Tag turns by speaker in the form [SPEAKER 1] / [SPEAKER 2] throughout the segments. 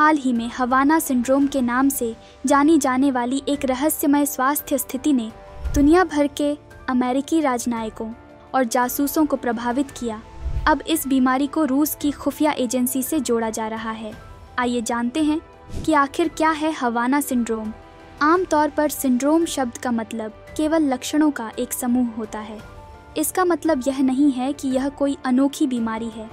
[SPEAKER 1] हाल ही में हवाना सिंड्रोम के नाम से जानी जाने वाली एक रहस्यमय स्वास्थ्य स्थिति ने दुनिया भर के अमेरिकी राजनयिकों और जासूसों को प्रभावित किया। अब इस बीमारी को रूस की खुफिया एजेंसी से जोड़ा जा रहा है। आइए जानते हैं कि आखिर क्या है हवाना सिंड्रोम। आमतौर पर सिंड्रोम शब्द का मतलब केवल लक्षणों का एक समूह होता है। इसका मतलब यह नहीं है कि यह कोई अनोखी बीमारी है,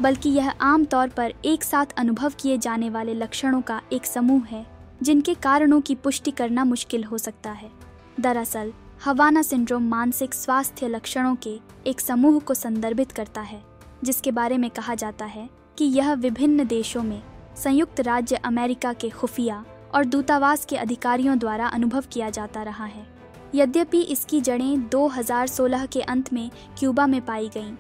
[SPEAKER 1] बल्कि यह आमतौर पर एक साथ अनुभव किए जाने वाले लक्षणों का एक समूह है जिनके कारणों की पुष्टि करना मुश्किल हो सकता है। दरअसल हवाना सिंड्रोम मानसिक स्वास्थ्य लक्षणों के एक समूह को संदर्भित करता है, जिसके बारे में कहा जाता है कि यह विभिन्न देशों में संयुक्त राज्य अमेरिका के खुफिया और दूतावास के अधिकारियों द्वारा अनुभव किया जाता रहा है। यद्यपि इसकी जड़ें 2016 के अंत में क्यूबा में पाई गईं,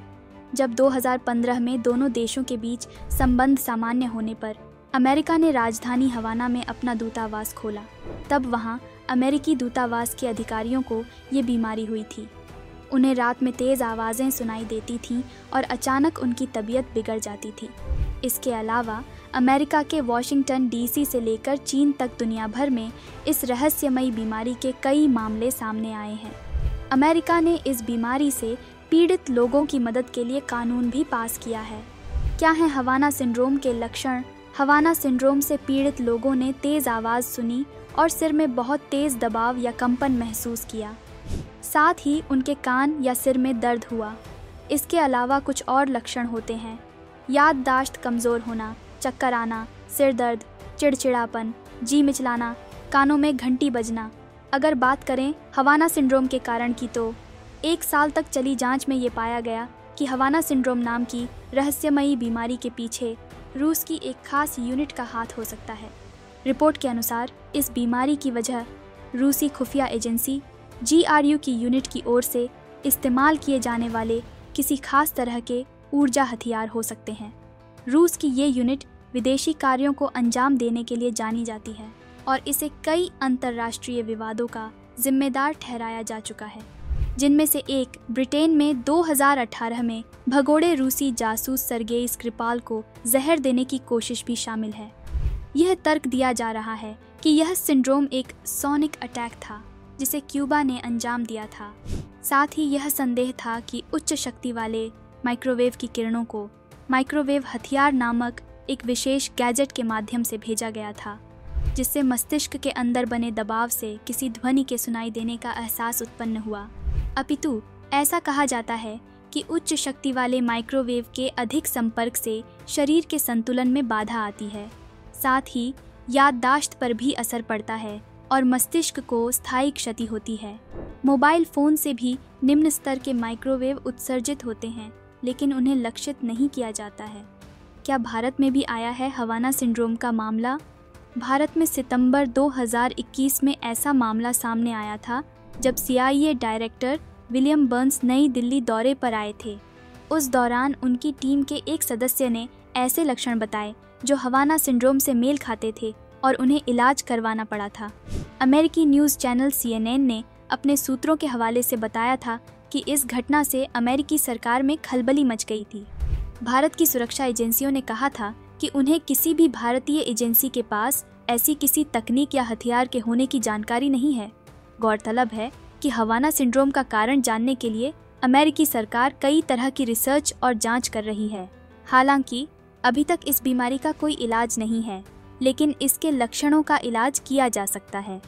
[SPEAKER 1] जब 2015 में दोनों देशों के बीच संबंध सामान्य होने पर अमेरिका ने राजधानी हवाना में अपना दूतावास खोला। तब वहां अमेरिकी दूतावास के अधिकारियों को ये बीमारी हुई थी। उन्हें रात में तेज़ आवाज़ें सुनाई देती थीं और अचानक उनकी तबीयत बिगड़ जाती थी। इसके अलावा अमेरिका के वॉशिंगटन डीसी से लेकर चीन तक दुनिया भर में इस रहस्यमयी बीमारी के कई मामले सामने आए हैं। अमेरिका ने इस बीमारी से पीड़ित लोगों की मदद के लिए कानून भी पास किया है। क्या है हवाना सिंड्रोम के लक्षण? हवाना सिंड्रोम से पीड़ित लोगों ने तेज़ आवाज़ सुनी और सिर में बहुत तेज़ दबाव या कंपन महसूस किया। साथ ही उनके कान या सिर में दर्द हुआ। इसके अलावा कुछ और लक्षण होते हैं: याददाश्त कमज़ोर होना, चक्कर आना, सिर दर्द, चिड़चिड़ापन, जी मिचलाना, कानों में घंटी बजना। अगर बात करें हवाना सिंड्रोम के कारण की, तो 1 साल तक चली जांच में ये पाया गया कि हवाना सिंड्रोम नाम की रहस्यमयी बीमारी के पीछे रूस की एक खास यूनिट का हाथ हो सकता है। रिपोर्ट के अनुसार इस बीमारी की वजह रूसी खुफिया एजेंसी GRU की यूनिट की ओर से इस्तेमाल किए जाने वाले किसी खास तरह के ऊर्जा हथियार हो सकते हैं। रूस की ये यूनिट विदेशी कार्यों को अंजाम देने के लिए जानी जाती है और इसे कई अंतर्राष्ट्रीय विवादों का जिम्मेदार ठहराया जा चुका है, जिनमें से एक ब्रिटेन में 2018 में भगोड़े रूसी जासूस सर्गेई स्क्रिपाल को जहर देने की कोशिश भी शामिल है। यह तर्क दिया जा रहा है कि यह सिंड्रोम एक सोनिक अटैक था जिसे क्यूबा ने अंजाम दिया था। साथ ही यह संदेह था कि उच्च शक्ति वाले माइक्रोवेव की किरणों को माइक्रोवेव हथियार नामक एक विशेष गैजेट के माध्यम से भेजा गया था, जिससे मस्तिष्क के अंदर बने दबाव से किसी ध्वनि के सुनाई देने का एहसास उत्पन्न हुआ। अपितु ऐसा कहा जाता है कि उच्च शक्ति वाले माइक्रोवेव के अधिक संपर्क से शरीर के संतुलन में बाधा आती है। साथ ही याददाश्त पर भी असर पड़ता है और मस्तिष्क को स्थायी क्षति होती है। मोबाइल फ़ोन से भी निम्न स्तर के माइक्रोवेव उत्सर्जित होते हैं, लेकिन उन्हें लक्षित नहीं किया जाता है। क्या भारत में भी आया है हवाना सिंड्रोम का मामला? भारत में सितंबर 2021 में ऐसा मामला सामने आया था जब CIA डायरेक्टर विलियम बर्न्स नई दिल्ली दौरे पर आए थे। उस दौरान उनकी टीम के एक सदस्य ने ऐसे लक्षण बताए जो हवाना सिंड्रोम से मेल खाते थे और उन्हें इलाज करवाना पड़ा था। अमेरिकी न्यूज़ चैनल CNN ने अपने सूत्रों के हवाले से बताया था कि इस घटना से अमेरिकी सरकार में खलबली मच गई थी। भारत की सुरक्षा एजेंसियों ने कहा था कि उन्हें किसी भी भारतीय एजेंसी के पास ऐसी किसी तकनीक या हथियार के होने की जानकारी नहीं है। गौरतलब है कि हवाना सिंड्रोम का कारण जानने के लिए अमेरिकी सरकार कई तरह की रिसर्च और जांच कर रही है। हालांकि अभी तक इस बीमारी का कोई इलाज नहीं है, लेकिन इसके लक्षणों का इलाज किया जा सकता है।